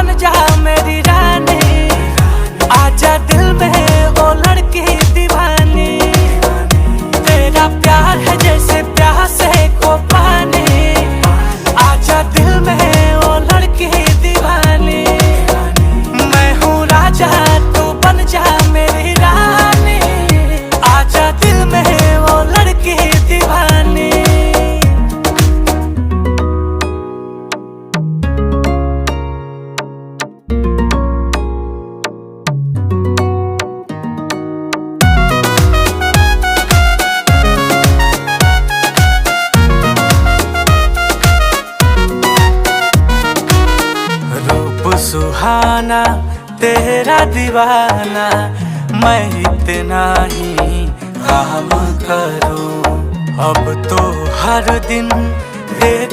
बन जा मेरी रानी, आजा दिल में वो लड़की दीवानी। तेरा प्यार है जैसे प्यासे को पानी, आजा दिल में वो लड़की दीवानी। मैं हूँ राजा तू बन जा मेरी रानी, आजा दिल में वो लड़की दीवानी। सुहाना तेरा दीवाना, मैं इतना ही काम करूं। अब तो हर दिन